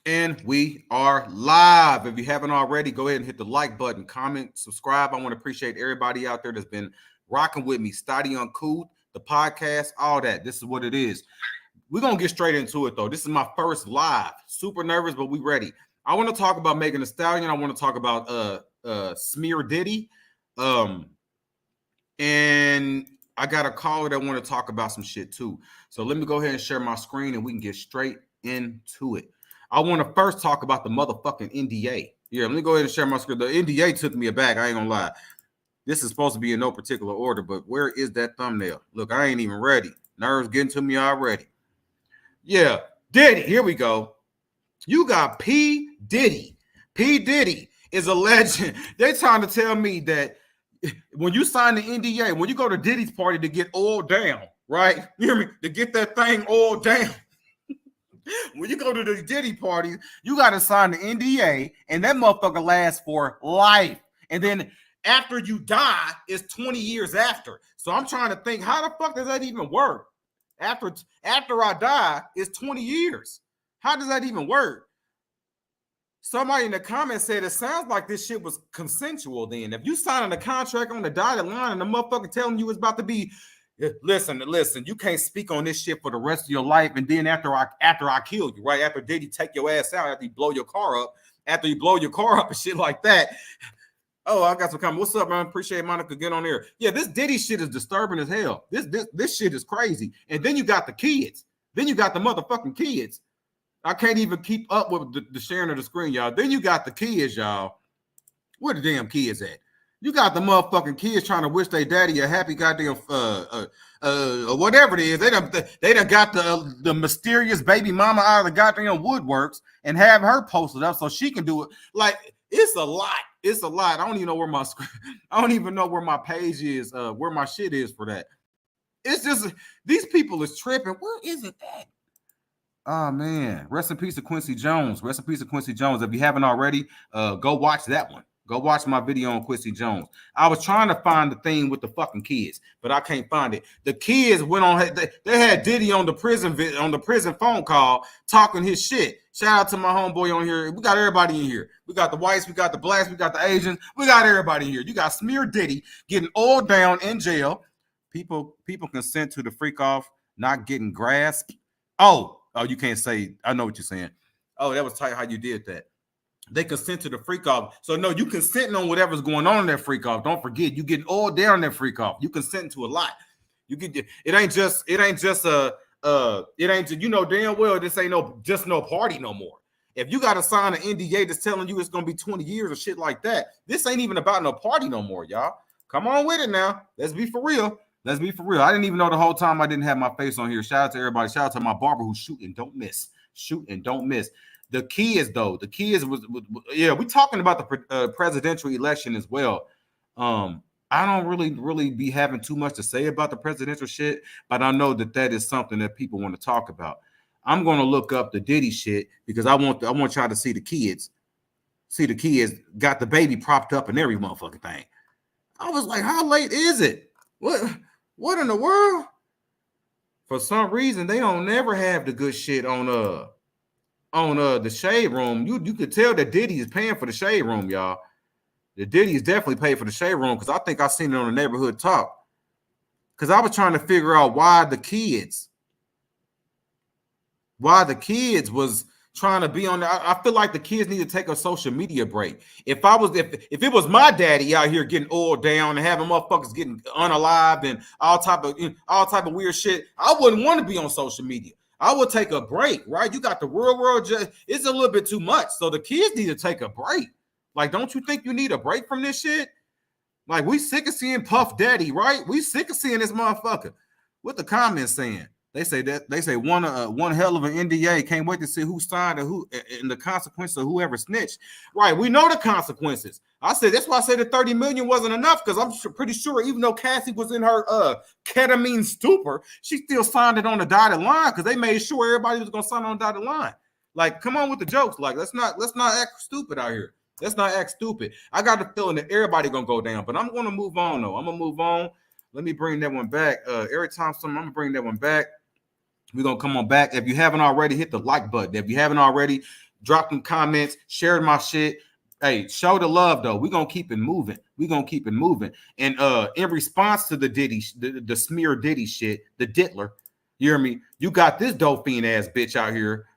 And we are live. If you haven't already, go ahead and hit the like button, comment, subscribe. I want to appreciate everybody out there that's been rocking with me. Stadion Cool, the podcast, all that. This is what it is. We're going to get straight into it, though. This is my first live. Super nervous, but we ready. I want to talk about Meganthestallion. I want to talk about Smear Diddy. And I got a caller that want to talk about some shit, too. So let me go ahead and share my screen, and we can get straight into it. I want to first talk about the motherfucking NDA. Yeah, let me go ahead and share my screen. The NDA took me aback. I ain't gonna lie. This is supposed to be in no particular order, but where is that thumbnail? Look, I ain't even ready. Nerves getting to me already. Yeah, Diddy. Here we go. You got P. Diddy. P. Diddy is a legend. They trying to tell me that when you sign the NDA, when you go to Diddy's party to get oiled down, right? You hear me? To get that thing oiled down. When you go to the Diddy party, you got to sign the NDA, and that motherfucker lasts for life. And then after you die, it's 20 years after. So I'm trying to think, how the fuck does that even work? After I die, it's 20 years. How does that even work? Somebody in the comments said it sounds like this shit was consensual then. If you signing a contract on the dotted line and the motherfucker telling you it's about to be, listen, you can't speak on this shit for the rest of your life. And then after I kill you, right? After Diddy take your ass out, after you blow your car up, and shit like that. Oh, I got some comments. What's up, man? Appreciate Monica getting on there. Yeah, this Diddy shit is disturbing as hell. This shit is crazy. And then you got the kids. Then you got the motherfucking kids. I can't even keep up with the sharing of the screen, y'all. Then you got the kids, y'all. Where the damn kids at? You got the motherfucking kids trying to wish their daddy a happy goddamn whatever it is. They done got the mysterious baby mama out of the goddamn woodworks and have her posted up so she can do it. Like, it's a lot. It's a lot. I don't even know where my I don't even know where my page is, where my shit is for that. It's just these people is tripping. Where is it at? Oh man, rest in peace to Quincy Jones. Rest in peace to Quincy Jones. If you haven't already, go watch that one. Go watch my video on Quincy Jones. I was trying to find the thing with the fucking kids, but I can't find it. The kids went on. They had Diddy on the prison phone call talking his shit. Shout out to my homeboy on here. We got everybody in here. We got the whites, we got the blacks, we got the Asians. We got everybody in here. You got Smear Diddy getting oiled down in jail. People consent to the freak off not getting grasped. Oh, you can't say. I know what you're saying. Oh, that was tight how you did that. They consent to the freak off. So no, you consenting on whatever's going on in that freak off. Don't forget, you getting all down that freak off. You consenting to a lot. You get it ain't just you know damn well this ain't no party no more. If you got to sign an NDA that's telling you it's gonna be 20 years or shit like that, this ain't even about no party no more, y'all. Come on with it now. Let's be for real. Let's be for real. I didn't even know the whole time I didn't have my face on here. Shout out to everybody. Shout out to my barber who's shooting, don't miss. Shoot and don't miss. The kids, though, was yeah, we're talking about the presidential election as well. I don't really be having too much to say about the presidential shit, but I know that is something that people want to talk about. I'm going to look up the Diddy shit because I want y'all to see the kids. See the kids got the baby propped up and every motherfucking thing. I was like, how late is it? What in the world? For some reason, they don't never have the good shit on the Shade Room. You could tell that Diddy is paying for the Shade Room, y'all. The Diddy is definitely paid for the Shade Room because I think I seen it on the Neighborhood Talk. Because I was trying to figure out why the kids was trying to be on there. I feel like the kids need to take a social media break. If it was my daddy out here getting oiled down and having motherfuckers getting unalived and all type of weird shit, I wouldn't want to be on social media. I would take a break, right? You got the real world. It's a little bit too much. So the kids need to take a break. Like, don't you think you need a break from this shit? Like, we sick of seeing Puff Daddy, right? We sick of seeing this motherfucker. What the comments saying? They say one hell of an NDA. Can't wait to see who signed and who and the consequences of whoever snitched. Right, we know the consequences. I said that's why I said the 30 million wasn't enough because I'm pretty sure even though Cassie was in her ketamine stupor, she still signed it on the dotted line because they made sure everybody was gonna sign on the dotted line. Like, come on with the jokes. Like, let's not act stupid out here. Let's not act stupid. I got the feeling that everybody gonna go down, but I'm gonna move on though. I'm gonna move on. Let me bring that one back. Every time I'm gonna bring that one back. We're going to come on back. If you haven't already, hit the like button. If you haven't already, drop them comments, share my shit. Hey, show the love though. We're gonna keep it moving. We're gonna keep it moving. And in response to the Diddy, the smear Diddy shit, the Diddler, you hear me? You got this Dauphine ass bitch out here.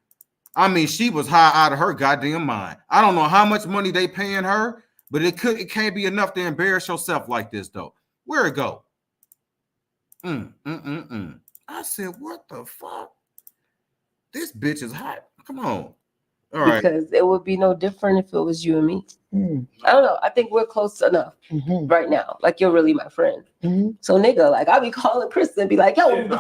I mean, she was high out of her goddamn mind. I don't know how much money they paying her, but it can't be enough to embarrass yourself like this though. Where it go? I said, what the fuck? This bitch is hot. Come on. All right. Because it would be no different if it was you and me. I don't know. I think we're close enough right now. Like, you're really my friend. So, nigga, like, I'll be calling Chris and be like, yo, the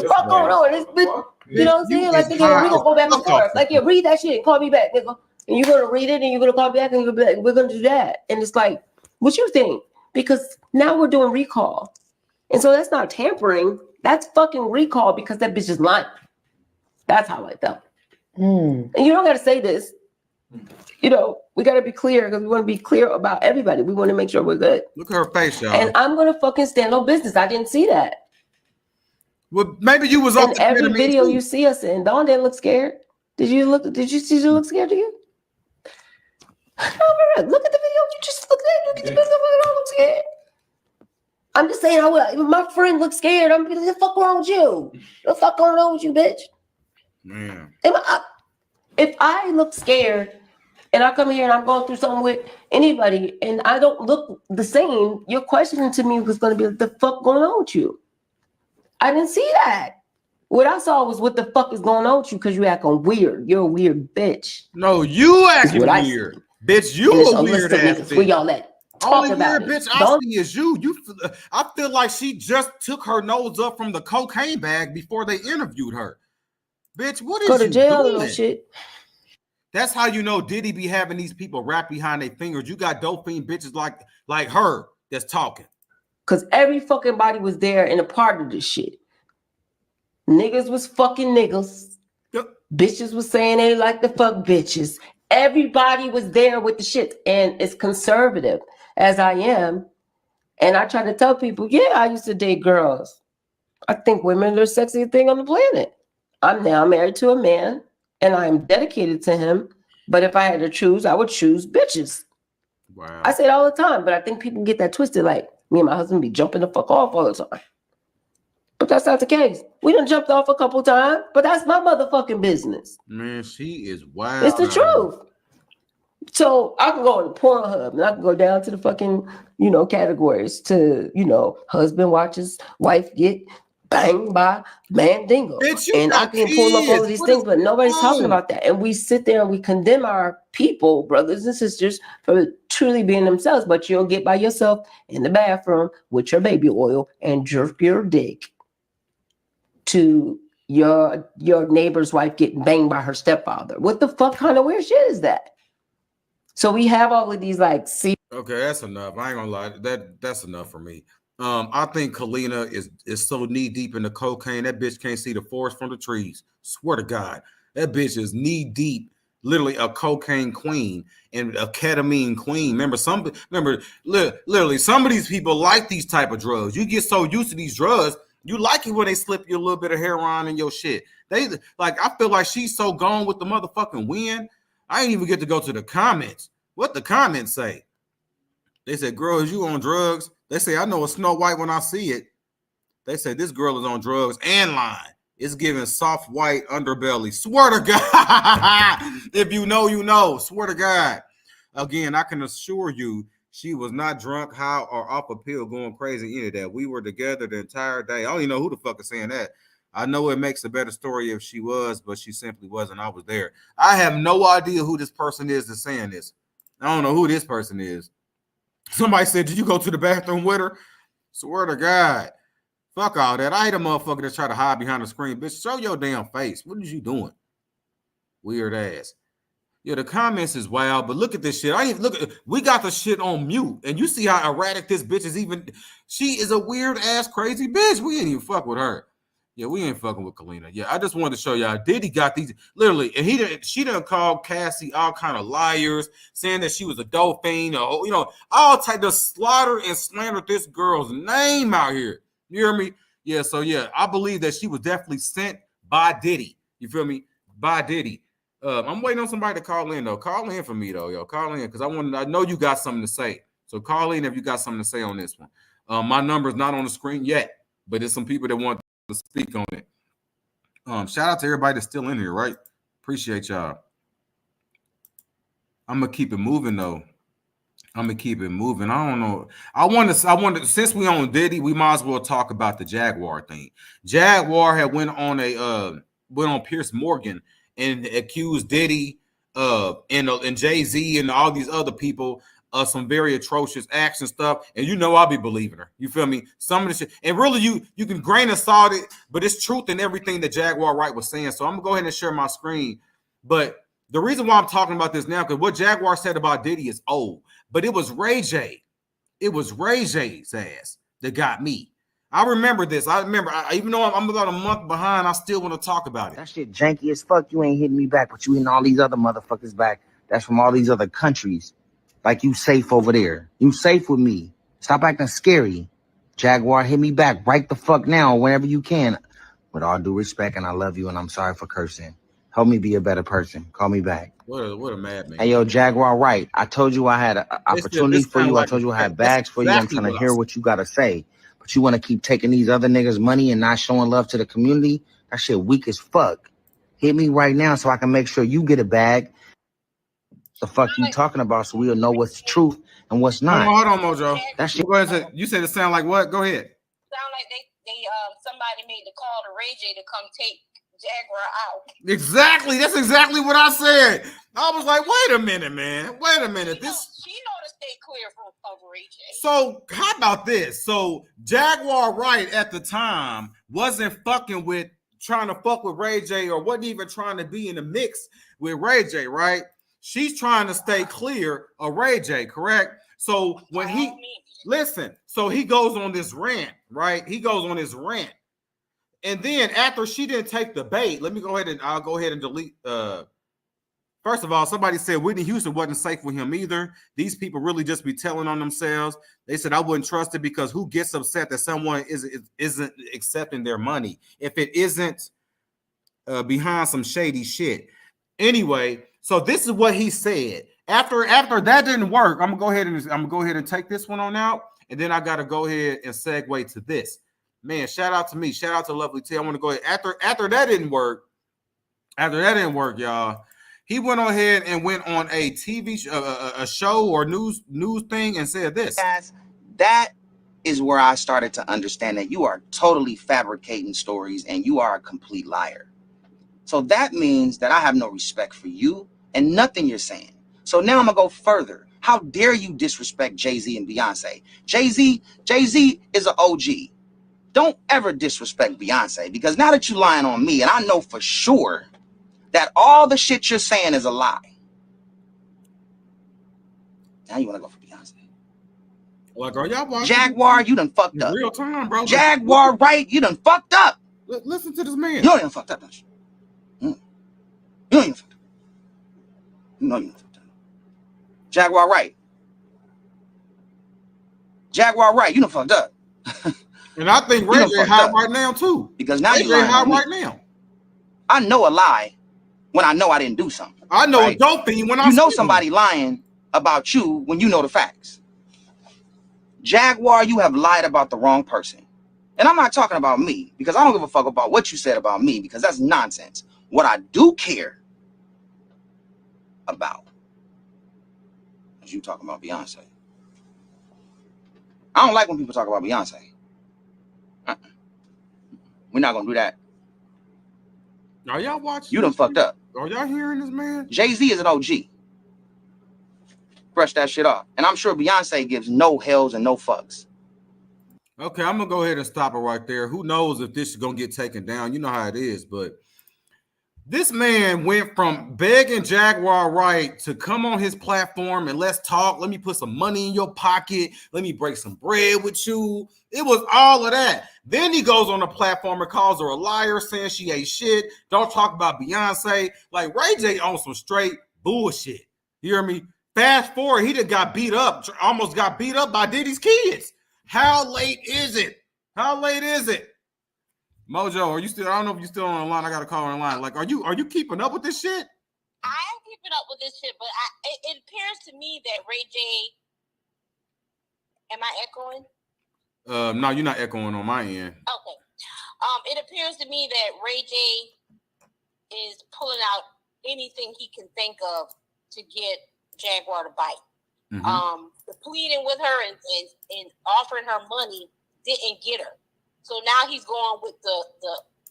fuck going on? This bitch, you know what I'm saying? Like, nigga, we gonna go back and forth. Like, yeah, read that shit and call me back, nigga. And you're gonna read it and you're gonna call me back and you're gonna be like, we're gonna do that. And it's like, what you think? Because now we're doing recall. And so that's not tampering. That's fucking recall because that bitch is lying. That's how I felt. And you don't got to say this. You know, we got to be clear because we want to be clear about everybody. We want to make sure we're good. Look at her face, y'all. And I'm going to fucking stand on business. I didn't see that. Well, maybe you was in every video you see us in. Dawn didn't look scared. Did you see her look scared to you? No, look at the video. You just look at it. Look at the video. I don't look scared. I'm just saying, my friend looks scared. I'm like, what the fuck wrong with you? What the fuck going on with you, bitch? Man. If I look scared and I come here and I'm going through something with anybody and I don't look the same, your question to me was going to be, what the fuck going on with you? I didn't see that. What I saw was, what the fuck is going on with you because you acting weird. You're a weird bitch. No, you acting weird. Bitch, you a weird ass bitch. Where y'all at? Only weird bitch I see is you. I feel like she just took her nose up from the cocaine bag before they interviewed her. Bitch, what is go to you jail doing? And shit. That's how you know Diddy be having these people wrapped behind their fingers. You got Dauphine bitches like her that's talking. Because every fucking body was there and a part of this shit. Niggas was fucking niggas. Yep. Bitches was saying they like to fuck bitches. Everybody was there with the shit. And as conservative as I am, and I try to tell people, yeah, I used to date girls. I think women are the sexiest thing on the planet. I'm now married to a man and I'm dedicated to him. But if I had to choose, I would choose bitches. Wow. I say it all the time, but I think people get that twisted. Like, me and my husband be jumping the fuck off all the time. But that's not the case. We done jumped off a couple times, but that's my motherfucking business. Man, she is wild. It's the truth. So I can go on Pornhub and I can go down to the fucking, categories to, husband watches wife get banged by Mandingo. Bitch, and I can pull up all of these things, but nobody's talking about that. And we sit there and we condemn our people, brothers and sisters, for truly being themselves. But you'll get by yourself in the bathroom with your baby oil and jerk your dick to your neighbor's wife getting banged by her stepfather. What the fuck kind of weird shit is that? So we have all of these okay, that's enough. I ain't gonna lie. That's enough for me. I think Kalina is so knee deep in the cocaine that bitch can't see the forest from the trees. Swear to God, that bitch is knee deep, literally a cocaine queen and a ketamine queen. Literally, some of these people like these type of drugs. You get so used to these drugs, you like it when they slip you a little bit of heroin in your shit. I feel like she's so gone with the motherfucking wind. I ain't even get to go to the comments. What the comments say? They said, girl, is you on drugs? They say, I know a Snow White when I see it. They say, this girl is on drugs and lying. It's giving soft white underbelly. Swear to God. If you know, you know. Swear to God. Again, I can assure you, she was not drunk, high, or off a pill going crazy, any of that. We were together the entire day. I don't even know who the fuck is saying that. I know it makes a better story if she was, but she simply wasn't. I was there. I have no idea who this person is that's saying this. I don't know who this person is. Somebody said, did you go to the bathroom with her? Swear to God. Fuck all that. I hate a motherfucker that try to hide behind the screen. Bitch, show your damn face. What is you doing? Weird ass. Yeah, the comments is wild, but look at this shit. We got the shit on mute, and you see how erratic this bitch is. She is a weird ass crazy bitch. We ain't even fuck with her. Yeah, we ain't fucking with Kalina. Yeah, I just wanted to show y'all. Diddy got these literally, and she done called Cassie all kind of liars, saying that she was a Dauphine, or all type of slaughter and slander this girl's name out here. You hear me? Yeah. So yeah, I believe that she was definitely sent by Diddy. You feel me? By Diddy. I'm waiting on somebody to call in though. Call in for me though, yo. Call in because I know you got something to say. So call in if you got something to say on this one. My number is not on the screen yet, but there's some people that want to speak on it. Shout out to everybody that's still in here, right? Appreciate y'all. I'm gonna keep it moving though. I'm gonna keep it moving. I don't know. I want to. Since we on Diddy, we might as well talk about the Jaguar thing. Jaguar had went on Pierce Morgan and accused Diddy and Jay-Z and all these other people of some very atrocious acts and stuff. And you know I'll be believing her. You feel me? Some of the shit. And really you can grain of salt it, but it's truth in everything that Jaguar Wright was saying. So I'm gonna go ahead and share my screen. But the reason why I'm talking about this now, because what Jaguar said about Diddy is old. But it was Ray J. It was Ray J's ass that got me. I remember this. Even though I'm about a month behind, I still want to talk about it. That shit janky as fuck. You ain't hitting me back, but you hitting all these other motherfuckers back. That's from all these other countries. Like you safe over there. You safe with me. Stop acting scary. Jaguar, hit me back right the fuck now whenever you can. With all due respect, and I love you, and I'm sorry for cursing. Help me be a better person. Call me back. What a madman. Hey, yo, Jaguar Wright. I told you I had an opportunity for you. I told you I had bags for you. I'm trying to hear what you got to say. But you want to keep taking these other niggas' money and not showing love to the community? That shit weak as fuck. Hit me right now so I can make sure you get a bag. The fuck you talking about so we'll know what's truth and what's not. Hold on, Mojo. That shit. Go ahead. You said it sound like what? Go ahead. Sound like they somebody made the call to Ray J to come take Jaguar out. Exactly. That's exactly what I said. I was like, wait a minute, man. Wait a minute. She know to stay clear of Ray J. So how about this? So Jaguar Wright at the time wasn't trying to fuck with Ray J or wasn't even trying to be in the mix with Ray J, right? She's trying to stay clear of Ray J, correct? So when so he goes on this rant, right? He goes on his rant. And then after she didn't take the bait, I'll go ahead and delete. First of all, somebody said Whitney Houston wasn't safe with him either. These people really just be telling on themselves. They said I wouldn't trust it because who gets upset that someone isn't accepting their money if it isn't behind some shady shit. Anyway, so this is what he said. After that didn't work, I'm gonna go ahead and take this one on out, and then I gotta go ahead and segue to this. Man, shout out to me. Shout out to Lovely T. I want to go ahead. After that didn't work, y'all, he went on ahead and went on a TV show or news thing and said this. That is where I started to understand that you are totally fabricating stories and you are a complete liar. So that means that I have no respect for you and nothing you're saying. So now I'm gonna go further. How dare you disrespect Jay-Z and Beyonce? Jay-Z is an OG. Don't ever disrespect Beyonce because now that you're lying on me, and I know for sure that all the shit you're saying is a lie. Now you want to go for Beyonce. Like, are y'all watching? Jaguar, you done fucked up. Real time, bro. Jaguar Wright, you done fucked up. Listen to this man. You know you done fucked up, don't you? You know you done fucked up. You know you done fucked up. Jaguar Wright. Jaguar Wright, you done fucked up. And I think Ray J high right now too. Because now you're high right now. I know a lie when I know I didn't do something. I know a dope thing when I know somebody lying about you when you know the facts. Jaguar, you have lied about the wrong person. And I'm not talking about me because I don't give a fuck about what you said about me because that's nonsense. What I do care about is you talking about Beyonce. I don't like when people talk about Beyonce. We're not gonna do that. Are y'all watching? You done fucked up. Are y'all hearing this, man? Jay-Z is an OG. Brush that shit off. And I'm sure Beyonce gives no hells and no fucks. Okay, I'm gonna go ahead and stop it right there. Who knows if this is gonna get taken down? You know how it is, but this man went from begging Jaguar Wright to come on his platform and let's talk. Let me put some money in your pocket. Let me break some bread with you. It was all of that. Then he goes on the platform and calls her a liar, saying she ain't shit. Don't talk about Beyonce. Like Ray J on some straight bullshit. You hear me? Fast forward, he just got beat up, almost got beat up by Diddy's kids. How late is it? How late is it? Mojo, are you still? I don't know if you're still on the line. I got to call on the line. Like, are you keeping up with this shit? keeping up with this shit, but it appears to me that Ray J. Am I echoing? No, you're not echoing on my end. Okay. It appears to me that Ray J is pulling out anything he can think of to get Jaguar to bite. The pleading with her and offering her money didn't get her. So now he's going with the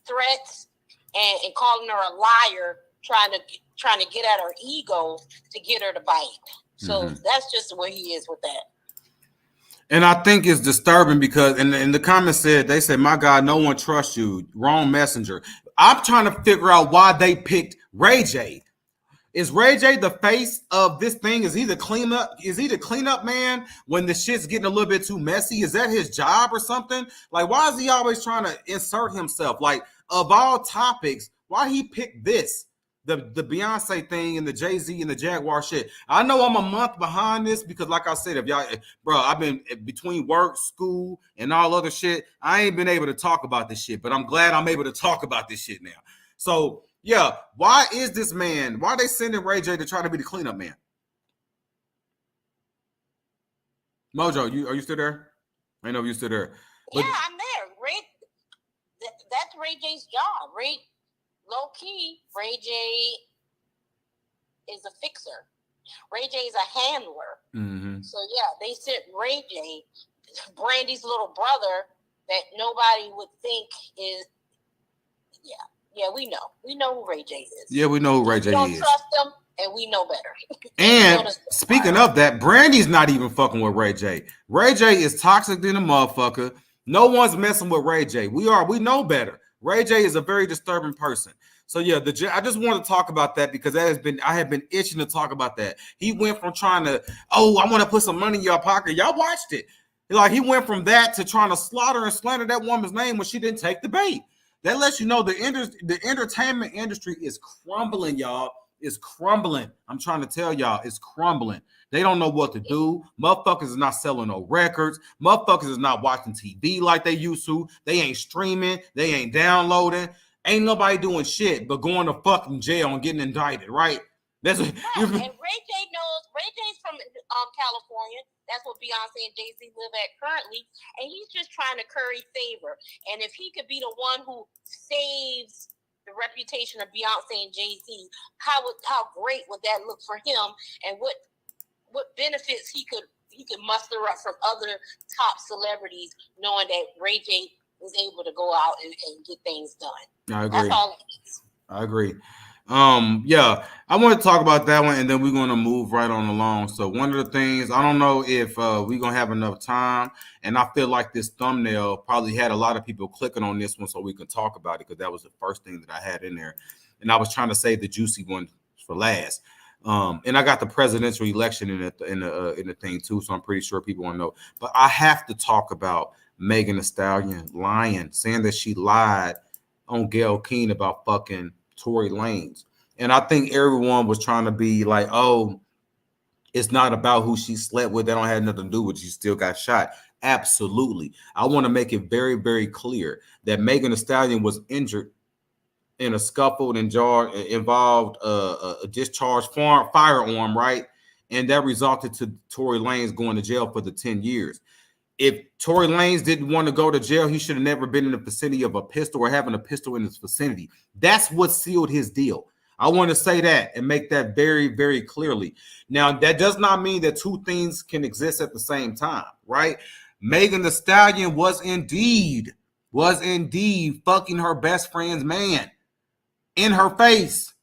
threats and calling her a liar, trying to get at her ego to get her to bite. So that's just where he is with that. And I think it's disturbing because in the comments they said, my God, no one trusts you. Wrong messenger. I'm trying to figure out why they picked Ray J. Is Ray J the face of this thing? Is he the cleanup? Is he the cleanup man when the shit's getting a little bit too messy? Is that his job or something? Like, why is he always trying to insert himself? Like, of all topics, why he picked this? The Beyonce thing and the Jay-Z and the Jaguar shit. I know I'm a month behind this because, like I said, if y'all, bro, I've been between work, school, and all other shit. I ain't been able to talk about this shit, but I'm glad I'm able to talk about this shit now. So, yeah, why is this man? Why are they sending Ray J to try to be the cleanup man? Mojo, are you still there? I know you're still there. But, yeah, I'm there. That's Ray J's job. Low key, Ray J is a fixer. Ray J is a handler. So yeah, they sent Ray J, Brandy's little brother, that nobody would think is. Yeah, we know who Ray J is. Yeah, we know who Ray J is. We don't trust him, and we know better. And speaking of that, Brandy's not even fucking with Ray J. Ray J is toxic than a motherfucker. No one's messing with Ray J. We know better. Ray J is a very disturbing person. So yeah, I just want to talk about that because I have been itching to talk about that. He went from trying to, I want to put some money in your pocket. Y'all watched it. Like, he went from that to trying to slaughter and slander that woman's name when she didn't take the bait. That lets you know the entertainment industry is crumbling, y'all. It's crumbling. I'm trying to tell y'all, it's crumbling. They don't know what to do. Motherfuckers is not selling no records. Motherfuckers is not watching TV like they used to. They ain't streaming. They ain't downloading. Ain't nobody doing shit but going to fucking jail and getting indicted, right? That's what, right. And Ray J knows. Ray J's from California. That's what Beyonce and Jay-Z live at currently. And he's just trying to curry favor. And if he could be the one who saves the reputation of Beyonce and Jay-Z, how great would that look for him? And what benefits he could muster up from other top celebrities, knowing that Ray J is able to go out and get things done. I agree. That's all it is. I agree. Yeah, I want to talk about that one, and then we're going to move right on along. So one of the things, I don't know if we're going to have enough time, and I feel like this thumbnail probably had a lot of people clicking on this one so we can talk about it because that was the first thing that I had in there. And I was trying to save the juicy one for last. And I got the presidential election in the thing too, so I'm pretty sure people want to know. But I have to talk about Meganthestallion lying, saying that she lied on Gayle King about fucking TORYLANEZ. And I think everyone was trying to be like, oh, it's not about who she slept with. That don't have nothing to do with it. She still got shot. Absolutely. I want to make it very, very clear that Meganthestallion was injured in a scuffle and involved a discharged firearm, right? And that resulted to TORYLANEZ going to jail for the 10 years. If TORYLANEZ didn't want to go to jail, he should have never been in the vicinity of a pistol or having a pistol in his vicinity. That's what sealed his deal. I want to say that and make that very, very clearly. Now, that does not mean that two things can exist at the same time, right? Meganthestallion was indeed fucking her best friend's man in her face.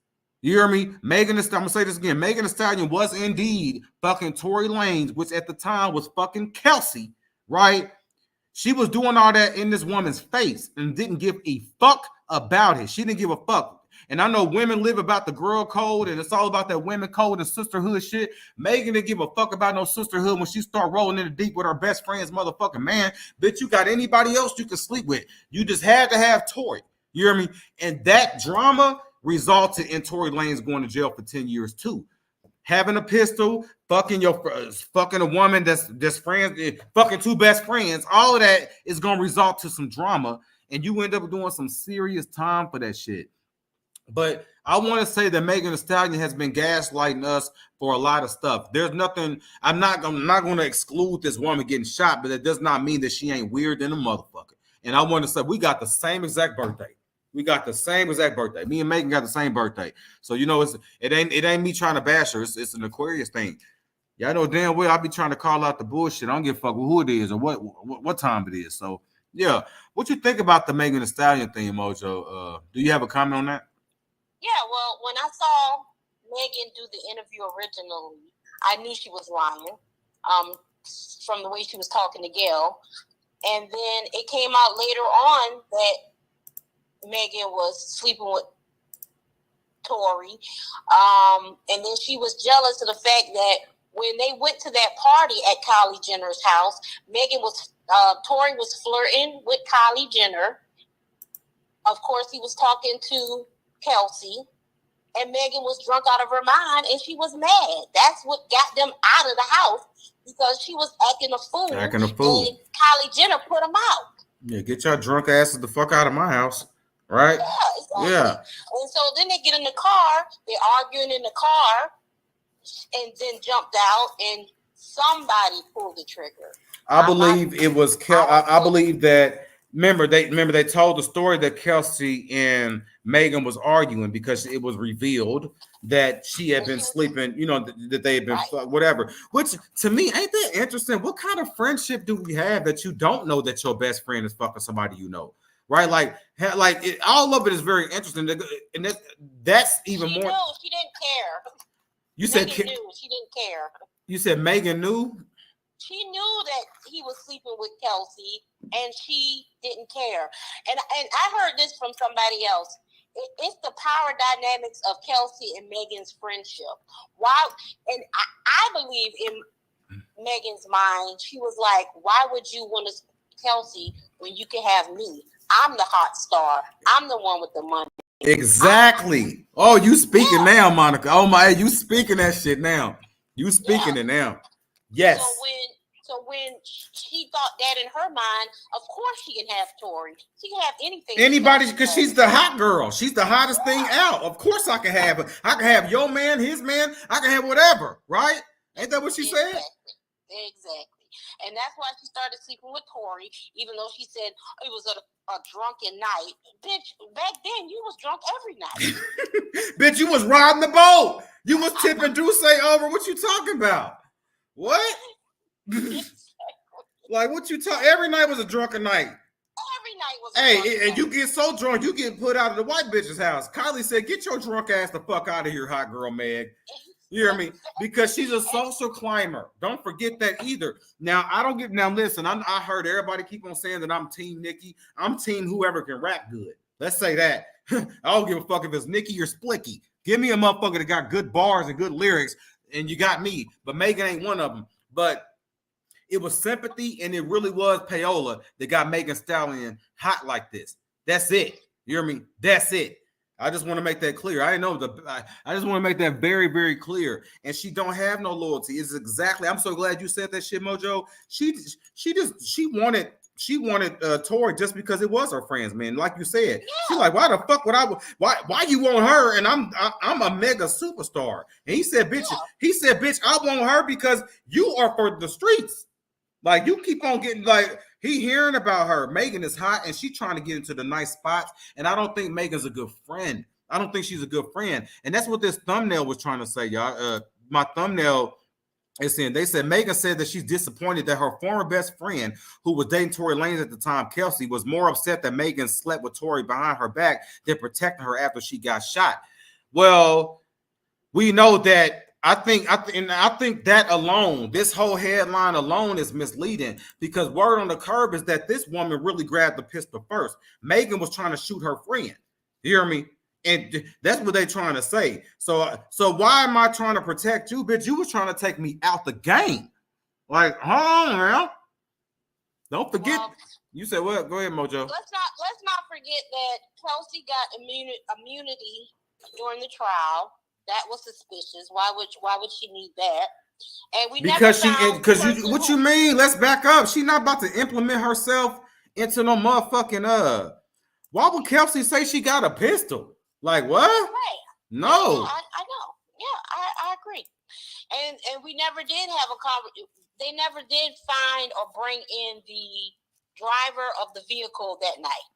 You hear me? I'm going to say this again. Meganthestallion was indeed fucking TORYLANEZ, which at the time was fucking Kelsey. Right? She was doing all that in this woman's face and didn't give a fuck about it. She didn't give a fuck. And I know women live about the girl code and it's all about that women code and sisterhood shit. Megan didn't give a fuck about no sisterhood when she started rolling in the deep with her best friend's motherfucking man. Bitch, you got anybody else you can sleep with. You just had to have Tory. You hear me? And that drama resulted in TORYLANEZ going to jail for 10 years too. Having a pistol, fucking a woman that's friends, fucking two best friends, all of that is gonna result to some drama, and you end up doing some serious time for that shit. But I want to say that Megan Thee Stallion has been gaslighting us for a lot of stuff. There's nothing. I'm not going to exclude this woman getting shot, but it does not mean that she ain't weird than a motherfucker. And I want to say we got the same exact birthday. We got the same exact birthday. Me and Megan got the same birthday. So you know, it ain't me trying to bash her. It's an Aquarius thing. Y'all know damn well I be trying to call out the bullshit. I don't give a fuck who it is or what time it is. So yeah, what you think about the Megan Thee Stallion thing, Mojo? Do you have a comment on that? Yeah, well, when I saw Megan do the interview originally, I knew she was lying from the way she was talking to Gail. And then it came out later on that Megan was sleeping with Tory. And then she was jealous of the fact that when they went to that party at Kylie Jenner's house, Tory was flirting with Kylie Jenner. Of course, he was talking to Kelsey, and Megan was drunk out of her mind, and she was mad. That's what got them out of the house, because she was acting a fool. And Kylie Jenner put them out. Yeah, get your drunk asses the fuck out of my house, right? Yeah, exactly. Yeah. And so then they get in the car, they're arguing in the car, and then jumped out, and somebody pulled the trigger. I believe it was I believe that. Remember they told the story that Kelsey and Megan was arguing because it was revealed that she had been sleeping, you know, that they had been whatever. Which to me ain't that interesting. What kind of friendship do we have that you don't know that your best friend is fucking somebody you know, right? All of it is very interesting, and that's even more. No, she didn't care. You said Megan knew. She didn't care. You said Megan knew. She knew that he was sleeping with Kelsey, and she didn't care. And I heard this from somebody else. It's the power dynamics of Kelsey and Megan's friendship. Why? And I believe in Megan's mind, she was like, "Why would you want to Kelsey when you can have me? I'm the hot star. I'm the one with the money." Exactly. Oh, you speaking now, Monica. Oh my, you speaking that shit now. You speaking it now. Yes. So when she thought that in her mind, of course she can have Tory. She can have anything. Anybody, because she's the hot girl. She's the hottest thing out. Of course I can have her. I can have your man, his man. I can have whatever, right? Ain't that what she said? Exactly. And that's why she started sleeping with Tory, even though she said it was a drunken night. Bitch, back then you was drunk every night. Bitch, you was riding the boat. You was tipping Duce over. What you talking about? What? Like what you talk? Every night was a drunken night. Every night was. And you get so drunk, you get put out of the white bitch's house. Kylie said, "Get your drunk ass the fuck out of here, hot girl, Meg." You hear me? Because she's a social climber. Don't forget that either. Now I don't get. Now listen, I heard everybody keep on saying that I'm Team Nikki. I'm Team whoever can rap good. Let's say that. I don't give a fuck if it's Nikki or Splicky. Give me a motherfucker that got good bars and good lyrics, and you got me. But Megan ain't one of them. But it was sympathy, and it really was payola that got Megan Stallion hot like this. That's it. You hear me? That's it. I just want to make that clear. I know I just want to make that very, very clear. And she don't have no loyalty. It's exactly. I'm so glad you said that shit, Mojo. She wanted Tory just because it was her friends, man. Like you said, she's like, why the fuck would I? Why you want her? And I'm a mega superstar. And he said, bitch. He said, bitch, I want her because you are for the streets. Like you keep on getting like he hearing about her. Megan is hot and she trying to get into the nice spots. And I don't think Megan's a good friend. I don't think she's a good friend. And that's what this thumbnail was trying to say, y'all. My thumbnail is saying they said Megan said that she's disappointed that her former best friend, who was dating TORYLANEZ at the time, Kelsey, was more upset that Megan slept with Tory behind her back than protecting her after she got shot. Well, we know that. I think that alone, this whole headline alone is misleading because word on the curb is that this woman really grabbed the pistol first. Megan was trying to shoot her friend. You hear me? And that's what they're trying to say. So why am I trying to protect you, bitch? You was trying to take me out the game. Like, hold on, man. Don't forget. You said what? Go ahead, Mojo. Let's not forget that Kelsey got immunity during the trial. That was suspicious. Why would she need that? And what you mean? Let's back up. She's not about to implement herself into no motherfucking Why would Kelsey say she got a pistol? Like what? Right. No. I know. Yeah, I agree. And we never did have a conversation. They never did find or bring in the driver of the vehicle that night.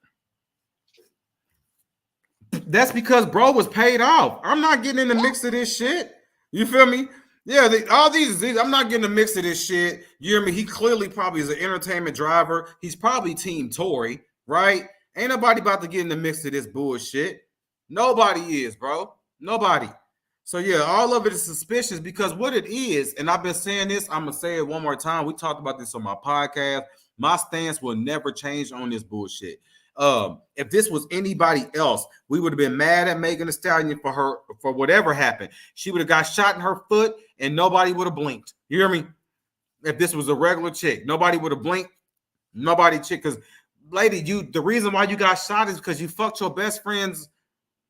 That's because bro was paid off. I'm not getting in the mix of this shit. You feel me? Yeah, all these, I'm not getting in the mix of this shit. You hear me? He clearly probably is an entertainment driver. He's probably Team Tory, right? Ain't nobody about to get in the mix of this bullshit. Nobody is, bro. Nobody. So yeah, all of it is suspicious because what it is, and I've been saying this, I'm gonna say it one more time. We talked about this on my podcast. My stance will never change on this bullshit. If this was anybody else, we would have been mad at Megan Thee Stallion for whatever happened. She would have got shot in her foot and nobody would have blinked. You hear me? If this was a regular chick, nobody would have blinked. Nobody chick, because lady, the reason why you got shot is because you fucked your best friend's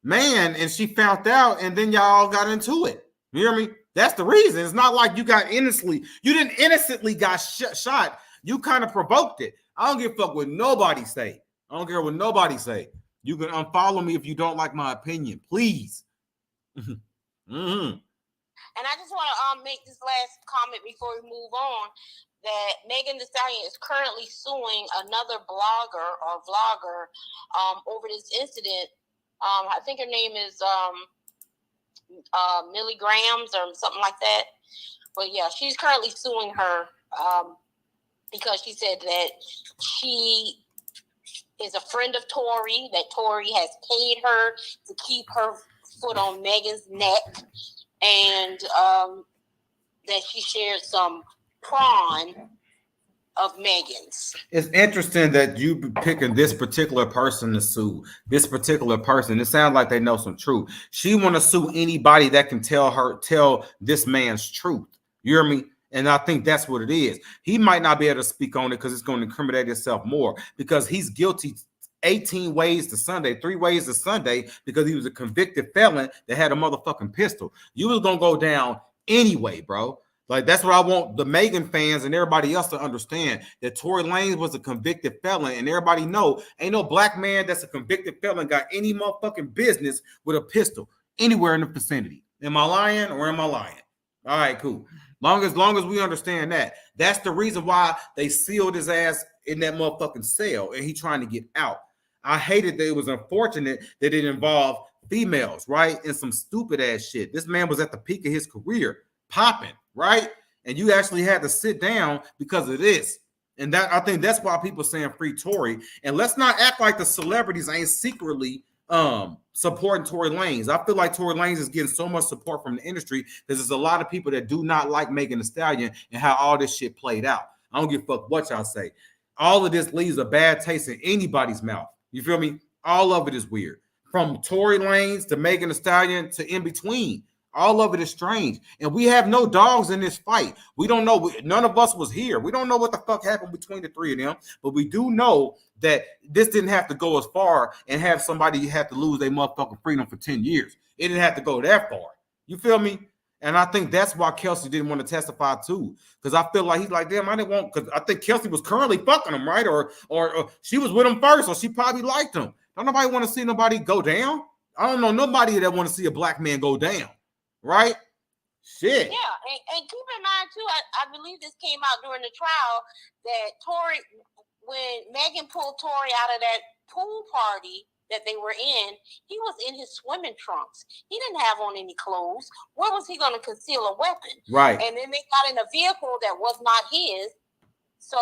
man and she found out and then y'all got into it. You hear me? That's the reason. It's not like you didn't innocently got shot. You kind of provoked it. I don't give a fuck what nobody say. I don't care what nobody say. You can unfollow me if you don't like my opinion, please. And I just want to make this last comment before we move on, that Megan Thee Stallion is currently suing another blogger or vlogger over this incident. I think her name is Millie Grams or something like that. But yeah, she's currently suing her because she said that she is a friend of Tory, that Tory has paid her to keep her foot on Megan's neck, and that she shared some prawn of Megan's. It's interesting that you be picking this particular person to sue. This particular person, it sounds like they know some truth. She want to sue anybody that can tell this man's truth. You hear me? And I think that's what it is. He might not be able to speak on it because it's going to incriminate himself more because he's guilty 18 ways to Sunday, 3 ways to Sunday, because he was a convicted felon that had a motherfucking pistol. You was going to go down anyway, bro. Like, that's what I want the Megan fans and everybody else to understand, that Tory Lanez was a convicted felon, and everybody know ain't no black man that's a convicted felon got any motherfucking business with a pistol anywhere in the vicinity. Am I lying or am I lying? All right, cool. Long as we understand that. That's the reason why they sealed his ass in that motherfucking cell and he trying to get out. I hated that it was unfortunate that it involved females, right? And some stupid ass shit. This man was at the peak of his career, popping, right? And you actually had to sit down because of this. And that, I think that's why people saying free Tory. And let's not act like the celebrities ain't secretly supporting Tory Lanez. I feel like Tory Lanez is getting so much support from the industry because there's a lot of people that do not like Megan Thee Stallion and how all this shit played out. I don't give a fuck what y'all say. All of this leaves a bad taste in anybody's mouth. You feel me? All of it is weird. From Tory Lanez to Megan Thee Stallion to in between. All of it is strange. And we have no dogs in this fight. We don't know. None of us was here. We don't know what the fuck happened between the three of them. But we do know that this didn't have to go as far and have somebody have to lose their motherfucking freedom for 10 years. It didn't have to go that far. You feel me? And I think that's why Kelsey didn't want to testify too. Because I feel like he's like, damn, I didn't want, because I think Kelsey was currently fucking him, right? Or she was with him first, or she probably liked him. Don't nobody want to see nobody go down. I don't know nobody that want to see a black man go down. Right? Shit. Yeah, and keep in mind too, I believe this came out during the trial that Tory, when Megan pulled Tory out of that pool party that they were in, he was in his swimming trunks. He didn't have on any clothes. Where was he going to conceal a weapon? Right. And then they got in a vehicle that was not his, so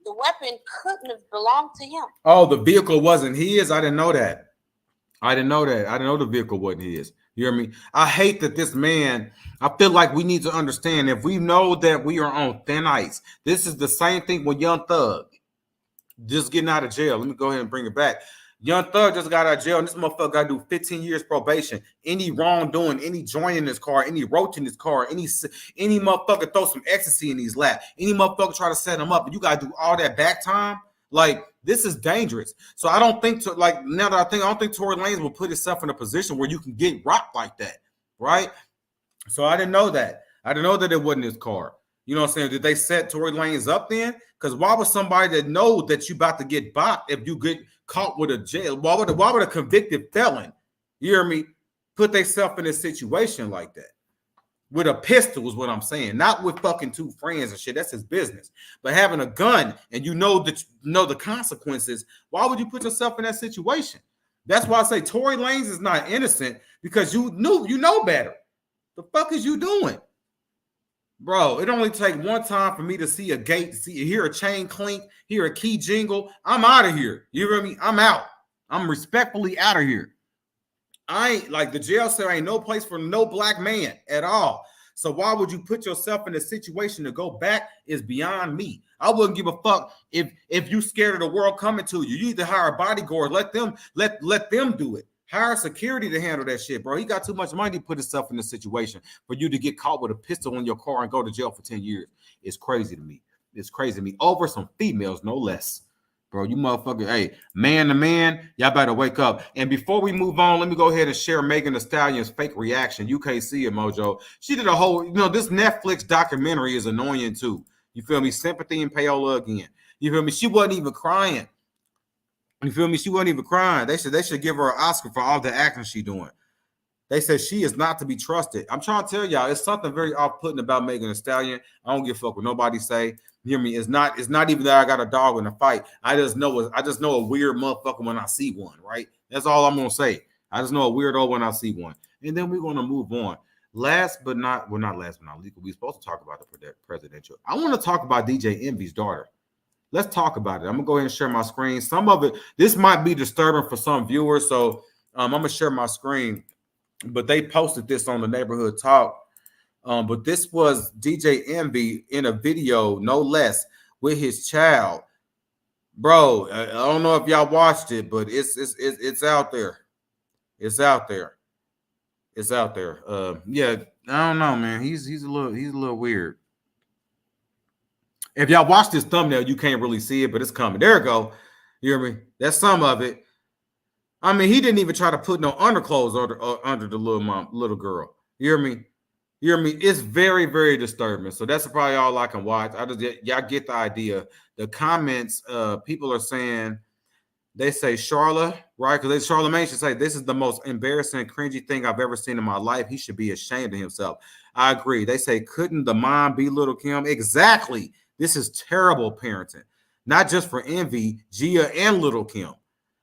the weapon couldn't have belonged to him. Oh, the vehicle wasn't his? I didn't know that. I didn't know the vehicle wasn't his. You hear me? I hate that this man, I feel like we need to understand, if we know that we are on thin ice, this is the same thing with Young Thug just getting out of jail. Let me go ahead and bring it back. Young Thug just got out of jail, and this motherfucker got to do 15 years probation. Any wrongdoing, any joint in his car, any roach in his car, any motherfucker throw some ecstasy in his lap, any motherfucker try to set him up, and you got to do all that back time. Like, this is dangerous. So I don't think, I don't think Tory Lanez will put himself in a position where you can get rocked like that, right? So I didn't know that. I didn't know that it wasn't his car. You know what I'm saying? Did they set Tory Lanez up then? Because why would somebody that know that you about to get bopped if you get caught with a jail? Why would a convicted felon you hear me, put themselves in a situation like that. With a pistol is what I'm saying, not with fucking two friends and shit. That's his business. But having a gun and you know the consequences, why would you put yourself in that situation? That's why I say Tory Lanez is not innocent, because you know better. The fuck is you doing? Bro, it only take one time for me to see a gate, hear a chain clink, hear a key jingle. I'm out of here. You hear me? I'm out. I'm respectfully out of here. I ain't like the jail cell ain't no place for no black man at all. So why would you put yourself in a situation to go back is beyond me. I wouldn't give a fuck if you scared of the world coming to you. You need to hire a bodyguard. Let them do it. Hire security to handle that shit, bro. He got too much money to put himself in this situation for you to get caught with a pistol in your car and go to jail for 10 years. It's crazy to me. It's crazy to me. Over some females, no less. Bro, you motherfucker, hey, man to man, y'all better wake up. And before we move on, let me go ahead and share Meganthestallion's fake reaction. You can't see it, Mojo. She did a whole, this Netflix documentary is annoying too. You feel me? Sympathy and payola again. You feel me? She wasn't even crying. You feel me? She wasn't even crying. They should give her an Oscar for all the acting she doing. They said she is not to be trusted. I'm trying to tell y'all, it's something very off-putting about Meganthestallion. I don't give a fuck what nobody say. You hear me? It's not even that I got a dog in a fight. I just know a weird motherfucker when I see one, right? That's all I'm gonna say. I just know a weirdo when I see one. And then we're gonna move on. Not last but not least, we're supposed to talk about the presidential. I want to talk about DJENVY's daughter. Let's talk about it. I'm gonna go ahead and share my screen. Some of it, this might be disturbing for some viewers, so I'm gonna share my screen. But they posted this on the Neighborhood Talk. But this was DJENVY in a video, no less, with his child. Bro, I don't know if y'all watched it, but it's out there. It's out there. It's out there. Yeah, I don't know, man. He's a little weird. If y'all watch this thumbnail, you can't really see it, but it's coming. There it go. You hear me? That's some of it. I mean, he didn't even try to put no underclothes under the little girl. You hear me? You hear me? It's very, very disturbing. So that's probably all I can watch. Y'all get the idea. The comments, people are saying, they say Charlotte, right? Because Charlamagne should say, this is the most embarrassing, cringy thing I've ever seen in my life. He should be ashamed of himself. I agree. They say, couldn't the mom be Little Kim? Exactly. This is terrible parenting. Not just for Envy, Gia, and Little Kim.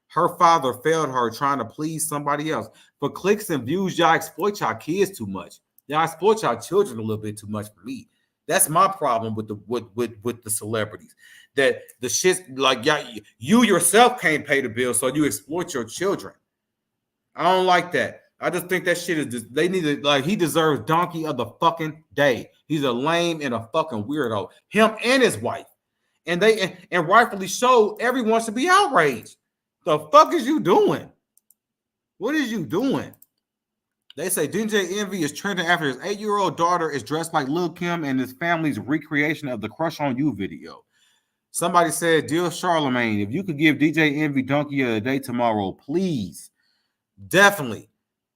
Her father failed her trying to please somebody else. For clicks and views, y'all exploit y'all kids too much. Y'all exploit y'all children a little bit too much for me. That's my problem with the celebrities. That the shit, like, you yourself can't pay the bill, so you exploit your children. I don't like that. I just think that shit is just, they need to, like, he deserves donkey of the fucking day. He's a lame and a fucking weirdo. Him and his wife. And rightfully so, everyone should be outraged. The fuck is you doing? What is you doing? They say DJENVY is trending after his 8-year-old daughter is dressed like Lil Kim and his family's recreation of the Crush on You video. Somebody said, dear Charlamagne, if you could give DJENVY donkey of the day tomorrow, please. Definitely.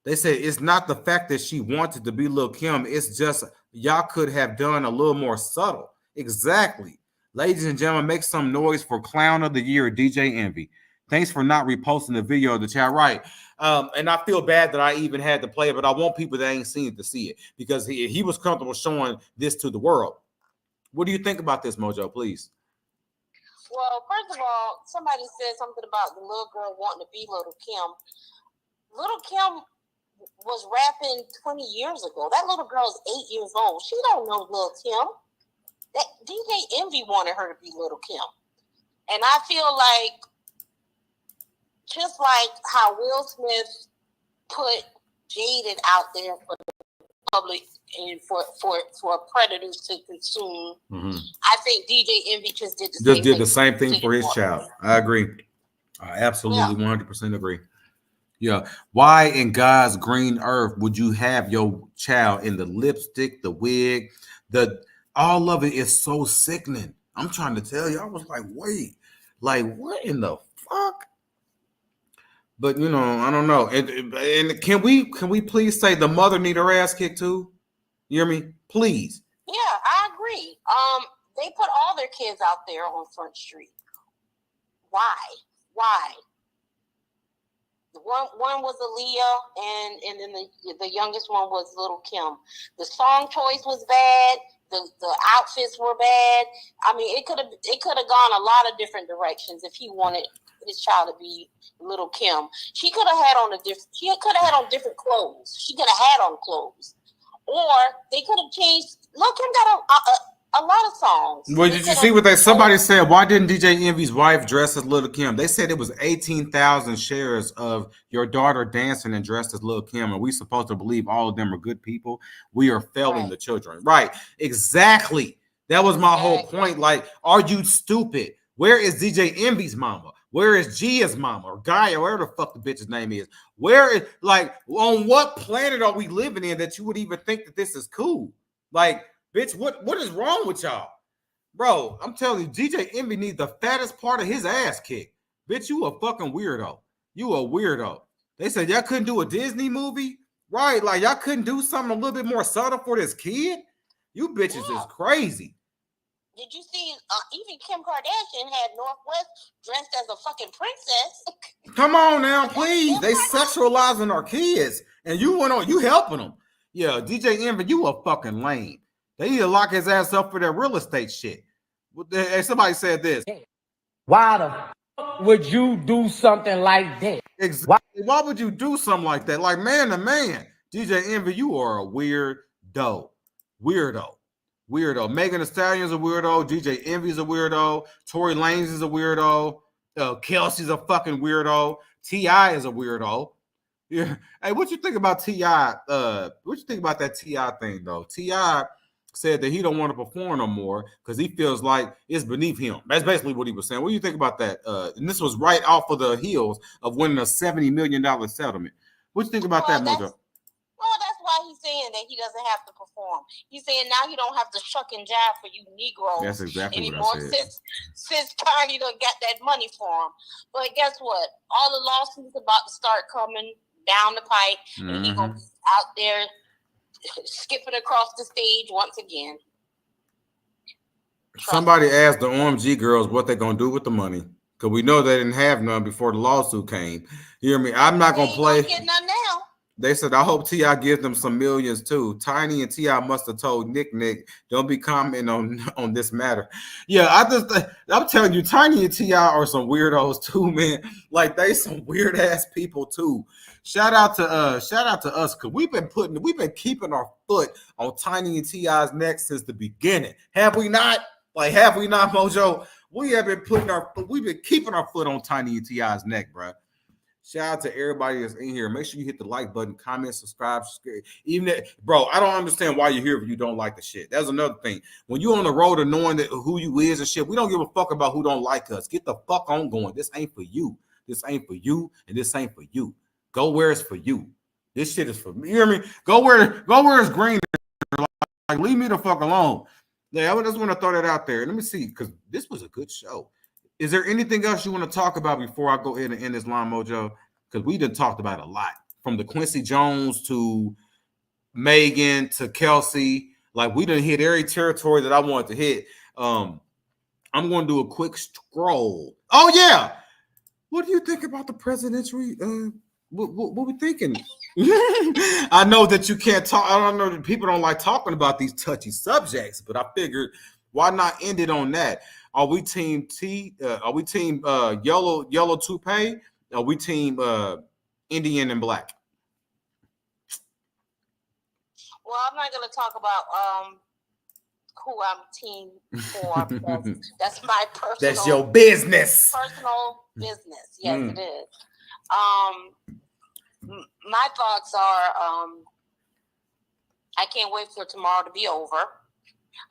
They say it's not the fact that she wanted to be Lil Kim. It's just y'all could have done a little more subtle. Exactly. Ladies and gentlemen, make some noise for Clown of the Year, DJENVY. Thanks for not reposting the video of the chat. Right. And I feel bad that I even had to play it, but I want people that ain't seen it to see it because he was comfortable showing this to the world. What do you think about this, Mojo, please? Well, first of all, somebody said something about the little girl wanting to be Little Kim. Little Kim was rapping 20 years ago. That little girl's 8 years old. She don't know Little Kim. That DJENVY wanted her to be Little Kim. And I feel like, just like how Will Smith put Jaden out there for the public and for predators to consume, I think DJENVY just did the same thing for his child. I agree. I absolutely 100% agree. Yeah. Why in God's green earth would you have your child in the lipstick, the wig, all of it is so sickening. I'm trying to tell you. I was like, wait, like what in the fuck? But I don't know. And can we please say the mother need her ass kicked too? You hear me? Please. Yeah, I agree. They put all their kids out there on Front Street. Why? One was Aaliyah, and then the youngest one was Little Kim. The song choice was bad. The outfits were bad. I mean, it could have gone a lot of different directions if he wanted his child to be Little Kim. She could have had on different clothes. She could have had on clothes, or they could have changed. Lil Kim got a lot of songs. Well, did you see what somebody said? Why didn't DJ Envy's wife dress as Little Kim? They said it was 18,000 shares of your daughter dancing and dressed as Little Kim, and we supposed to believe all of them are good people. We are failing the children. Right. Exactly. That was my whole point. Like, are you stupid? Where is DJ Envy's mama? Where is Gia's mama or Gaia, whatever the fuck the bitch's name is? Where is, like, on what planet are we living in that you would even think that this is cool? Like, bitch, what is wrong with y'all? Bro, I'm telling you, DJ Envy needs the fattest part of his ass kicked. Bitch, you a fucking weirdo. You a weirdo. They said y'all couldn't do a Disney movie? Right, like y'all couldn't do something a little bit more subtle for this kid? You bitches is crazy. Did you see, even Kim Kardashian had Northwest dressed as a fucking princess? Come on now, please. They sexualizing our kids. And you helping them. Yeah, DJ Envy, you a fucking lame. They need to lock his ass up for their real estate shit. Hey, somebody said this. Why the fuck would you do something like that? Exactly. Why would you do something like that? Like, man to man. DJ Envy, you are a weirdo. Weirdo. Meganthestallion is a weirdo. DJ Envy is a weirdo. TORYLANEZ is a weirdo. Kelsey's a fucking weirdo. T.I. is a weirdo. Yeah. Hey, what you think about T.I.? What you think about that T.I. thing, though? T.I. said that he don't want to perform no more because he feels like it's beneath him. That's basically what he was saying. What do you think about that? And this was right off of the heels of winning a $70 million settlement. What do you think about that, Mojo? Well, that's why he's saying that he doesn't have to perform. He's saying now he don't have to shuck and jive for you Negroes. That's exactly anymore, what I said. Since Tiny done got that money for him. But guess what? All the lawsuits about to start coming down the pipe, and he's gonna be out there skipping across the stage once again. Somebody asked the OMG girls what they're gonna do with the money, because we know they didn't have none before the lawsuit came. You hear me? I'm not gonna play. Get none now. They said, I hope T.I. gives them some millions too. Tiny and T.I. must have told Nick, don't be commenting on this matter. Yeah, I'm telling you, Tiny and T.I. are some weirdos too, man. Like, they some weird ass people too. Shout out to us, because we've been keeping our foot on Tiny and T.I.'s neck since the beginning. Have we not? Like, have we not, Mojo? We've been keeping our foot on Tiny and T.I.'s neck, bro. Shout out to everybody that's in here. Make sure you hit the like button, comment, subscribe. Even if, bro, I don't understand why you're here if you don't like the shit. That's another thing. When you're on the road of knowing that who you is and shit, we don't give a fuck about who don't like us. Get the fuck on going. This ain't for you. This ain't for you, and this ain't for you. Go where it's for you. This shit is for me. You hear me? Go where it's green. Like, leave me the fuck alone. Yeah, I just want to throw that out there. Let me see, because this was a good show. Is there anything else you want to talk about before I go ahead and end this line, Mojo? Because we done talked about a lot, from the Quincy Jones to Megan to Kelsey. Like, we done hit every territory that I wanted to hit. I'm going to do a quick scroll. Oh yeah, what do you think about the presidential? What we thinking? I know that you can't talk. I don't know that people don't like talking about these touchy subjects, but I figured why not end it on that? Are we team T? Are we team yellow toupee? Are we team Indian and black? Well, I'm not going to talk about who I'm team for. That's my personal. That's your business. Personal business. Yes, it is. My thoughts are, I can't wait for tomorrow to be over.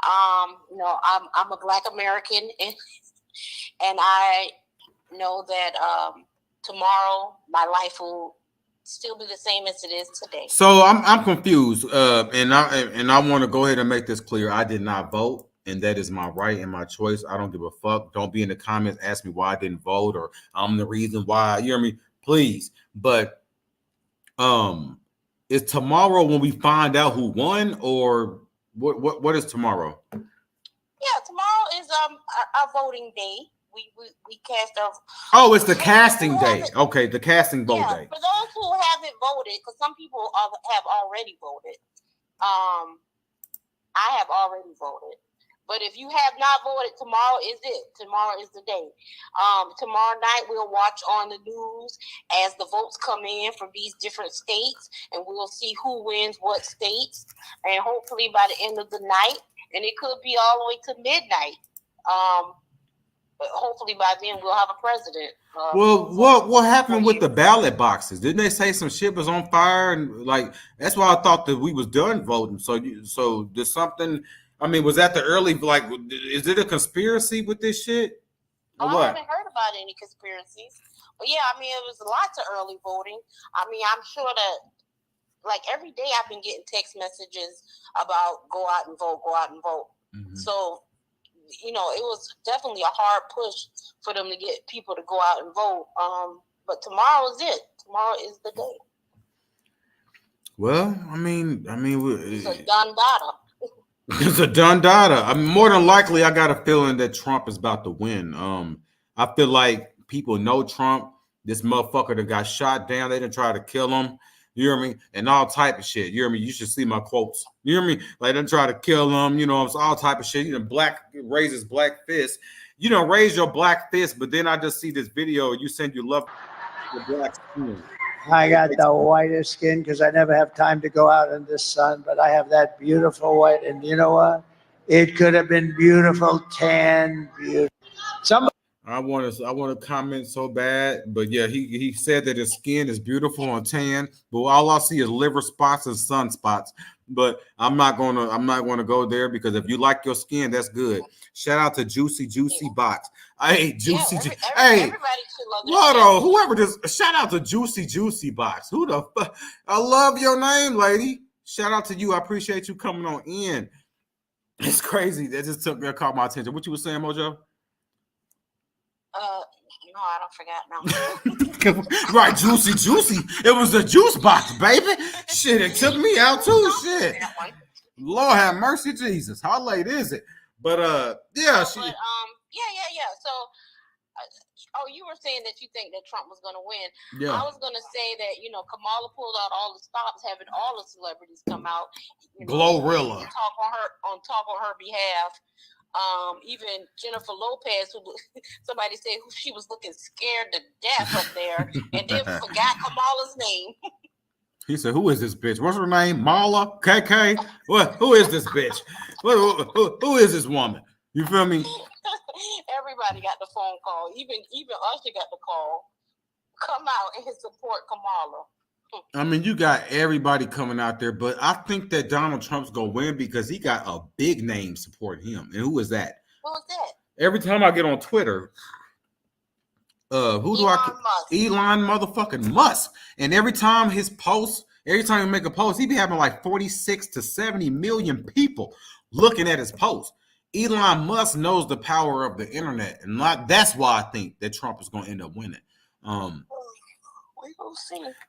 I'm a Black American, and I know that tomorrow my life will still be the same as it is today. So I'm confused, and I want to go ahead and make this clear. I did not vote, and that is my right and my choice. I don't give a fuck. Don't be in the comments ask me why I didn't vote or I'm the reason why. You hear me? Please, but is tomorrow when we find out who won, or what is tomorrow? Yeah, tomorrow is our voting day. we cast our. Oh, it's the casting day. Okay, the casting vote day. For those who haven't voted, because some people have already voted. I have already voted. But if you have not voted, tomorrow is it. Tomorrow is the day. Tomorrow night we'll watch on the news as the votes come in from these different states, and we'll see who wins what states. And hopefully by the end of the night, and it could be all the way to midnight. But hopefully by then we'll have a president. Well, what happened with the ballot boxes? Didn't they say some shit was on fire? And like that's why I thought that we was done voting. So there's something. I mean, was that the early, like, is it a conspiracy with this shit? I haven't heard about any conspiracies. But yeah, I mean, it was lots of early voting. I mean, I'm sure that, like, every day I've been getting text messages about go out and vote, go out and vote. Mm-hmm. So, you know, it was definitely a hard push for them to get people to go out and vote. But tomorrow is it. Tomorrow is the day. Well, I mean, it's a done data. It's a done data. I mean, more than likely, I got a feeling that Trump is about to win. I feel like people know Trump. This motherfucker that got shot down, they didn't try to kill him. You hear me? And all type of shit. You hear me? You should see my quotes. You hear me? Like, they try to kill him. You know, it's all type of shit. You know, black raises black fist. You know, raise your black fist. But then I just see this video. You send your love your black skin. I got the whitest skin because I never have time to go out in the sun, but I have that beautiful white. And you know what? It could have been beautiful, tan, beautiful. I want to comment so bad, but yeah, he said that his skin is beautiful and tan, but all I see is liver spots and sunspots. But I'm not gonna go there because if you like your skin, that's good. Shout out to Juicy Box. Hey, Juicy. Hey, whoever just shout out to Juicy Box. Who the fuck? I love your name, lady. Shout out to you. I appreciate you coming on in. It's crazy. That just caught my attention. What you were saying, Mojo? No, I don't forget now. Right, Juicy. It was the juice box, baby. Shit, it took me out too. Shit. Lord have mercy, Jesus. How late is it? But yeah. So, you were saying that you think that Trump was going to win. Yeah. I was going to say that, you know, Kamala pulled out all the stops, having all the celebrities come out. Glorilla. Talk on her behalf. Even Jennifer Lopez, who somebody said she was looking scared to death up there, and then forgot Kamala's name. He said, "Who is this bitch? What's her name? Mala? KK? What? Who is this bitch? Who is this woman? You feel me?" Everybody got the phone call. Even Usher got the call. Come out and support Kamala. I mean, you got everybody coming out there, but I think that Donald Trump's gonna win because he got a big name supporting him. And who is that? Who is that? Every time I get on Twitter, Elon motherfucking Musk. And every time he make a post, he be having like 46 to 70 million people looking at his post. Elon Musk knows the power of the internet, and that's why I think that Trump is gonna end up winning.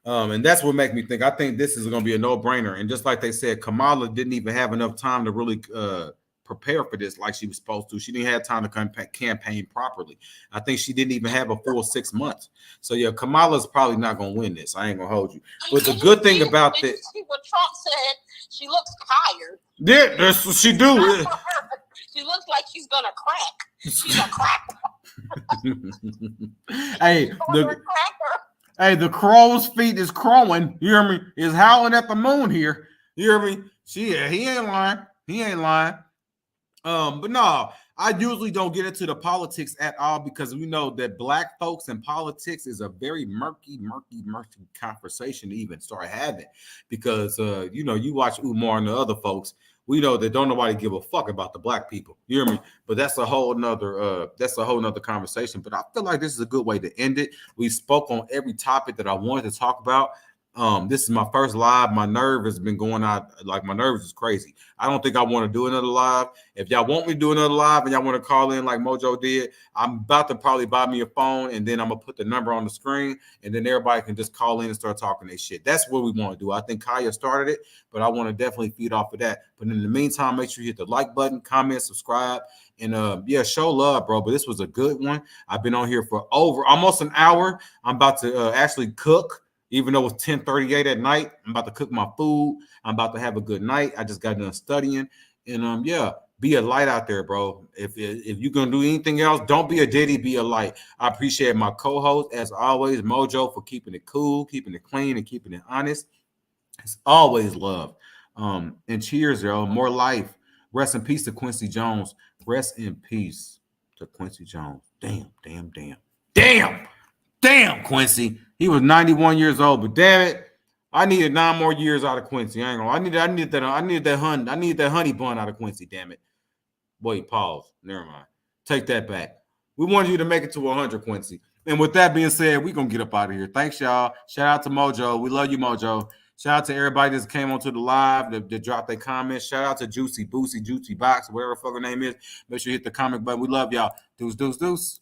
And that's what makes me think. I think this is going to be a no-brainer. And just like they said, Kamala didn't even have enough time to really prepare for this like she was supposed to. She didn't have time to campaign properly. I think she didn't even have a full 6 months. So yeah, Kamala's probably not going to win this. I ain't going to hold you. But the good thing about this, see what Trump said? She looks tired. Yeah, that's what she do. She looks like she's gonna crack. She's a cracker. Hey, the crow's feet is crowing. You hear me? Is howling at the moon here. You hear me? He ain't lying. He ain't lying. But no, I usually don't get into the politics at all because we know that black folks and politics is a very murky conversation to even start having. Because you watch Umar and the other folks. We know that don't nobody give a fuck about the black people. You hear me? But that's a whole nother conversation. But I feel like this is a good way to end it. We spoke on every topic that I wanted to talk about. This is my first live. My nerve has been going out. Like, my nerves is crazy. I don't think I want to do another live. If y'all want me to do another live and y'all want to call in like Mojo did, I'm about to probably buy me a phone, and then I'm going to put the number on the screen, and then everybody can just call in and start talking their shit. That's what we want to do. I think Kaya started it, but I want to definitely feed off of that. But in the meantime, make sure you hit the like button, comment, subscribe, and yeah, show love, bro. But this was a good one. I've been on here for over almost an hour. I'm about to actually cook. Even though it's 10:38 at night, I'm about to cook my food. I'm about to have a good night. I just got done studying. And yeah, be a light out there, bro. If you're going to do anything else, don't be a diddy, be a light. I appreciate my co-host, as always, Mojo, for keeping it cool, keeping it clean, and keeping it honest. It's always love. And cheers, yo. More life. Rest in peace to Quincy Jones. Rest in peace to Quincy Jones. Damn, Quincy. He was 91 years old, but damn it, I needed 9 more years out of Quincy. I ain't gonna. I needed that honey bun out of Quincy. Damn it. Wait, pause. Never mind. Take that back. We wanted you to make it to 100, Quincy. And with that being said, we're gonna get up out of here. Thanks, y'all. Shout out to Mojo. We love you, Mojo. Shout out to everybody that came onto the live, that dropped their comments. Shout out to Juicy Box, whatever the fuck her name is. Make sure you hit the comment button. We love y'all. Deuce.